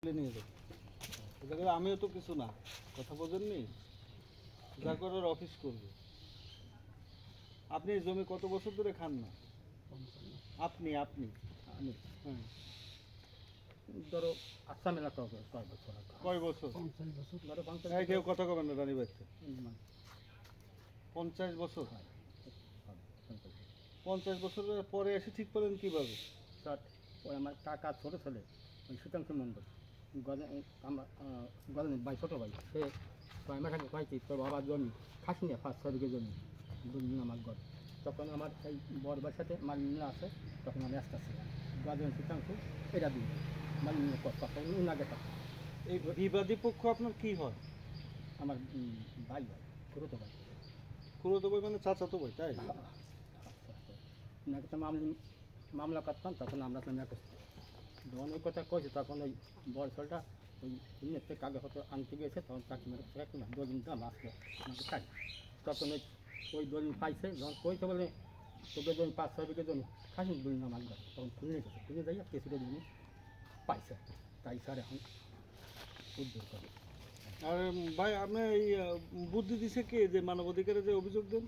লিখলে নিয়ে যাবো। আমিও তো কিছু না, কথা বোঝেননি, যা করার অফিস করবে। আপনি এই জমি কত বছর ধরে খান না? আপনি আপনি আমি হ্যাঁ, ধরো আসাম এলাকা কয় বছর? 50 বছর ধরো 50 এই কেউ কথা কবেন না রানী বাড়িতে। মানে 50 বছর? হয়। 50 বছরের পরে এসে ঠিক পেলেন কীভাবে? স্যার ওই আমার কাকা ছোটো ছেলে ওই সুতাংশ মণ্ডল আমার গজনী ভাই ছোটো ভাই সে 6 মাস আগে পাইছি তোর বাবার জমি খাস নিয়ে 5-6 বিঘে জমি দুদিন আমার ঘর তখন আমার এই বড়বার সাথে মালিন্য আছে তখন আমি আসতেছিলাম গজনী সুতাংশ এটা দিই মালিন্য তখন আগে থাকতো এই বিবাদী পক্ষ আপনার কি হয়? আমার ভাই ভাই খুড়তো ভাই খুড়তো ভাই মানে চাচাতো ভাই, তাই? ওনাকে তো মামলা করতাম তখন আমরা তো যখন ওই কথা কয়েছে তখন ওই বড় ছেলেটা ওই ইয়ে থেকে কাগজপত্র আনতে গিয়েছে তখন তাকে মেরে দলিল দাম আসলো আমাকে খাই তখন ওই দলিল পাইছে যখন কইতে বলে তোকে জমি 5-6 বিঘে জমি খাসি দলিল নাম আসবে তখন খুলে গেছে খুলে যাইয়া কেসিটা জমি পাইছে তাই স্যার এখন উদ্ধার করে। আর ভাই আপনি এই বুদ্ধি দিছে কে যে মানবাধিকারে যে অভিযোগ দেন?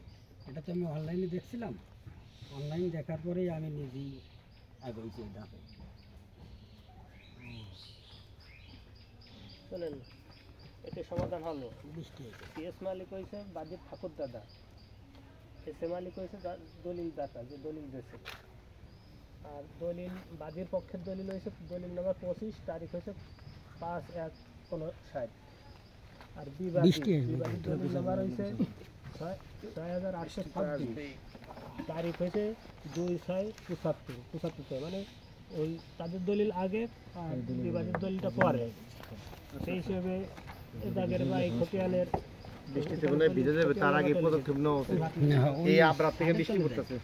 এটা তো আমি অনলাইনে দেখছিলাম, অনলাইন দেখার পরেই আমি নিজেই আগাইছি এটা। শোনেন, এটা সমাধান হলো। বৃষ্টি হয়েছে সিএস মালিক হয়েছে বাদীর ঠাকুর দাদা, এস এ মালিক হয়েছে দলিল দাতা যে দলিল দিয়েছে, আর দলিল বাদীর পক্ষের দলিল হয়েছে দলিল নম্বর 25 তারিখ হয়েছে 5/1/1960 আর বিবাদীর দলিল নম্বর হয়েছে 6826 তারিখ হয়েছে 2/6/75 মানে ওই তাদের দলিল আগে আর বিবাদীর দলিলটা পরে, সেই হিসেবে দাগের বা এই খতিয়ানের বৃষ্টিতে মনে হয় ভিজে যাবে, তার আগে পদক্ষেপ নেওয়া উচিত। এই আবরাত থেকে বৃষ্টি পড়তেছে।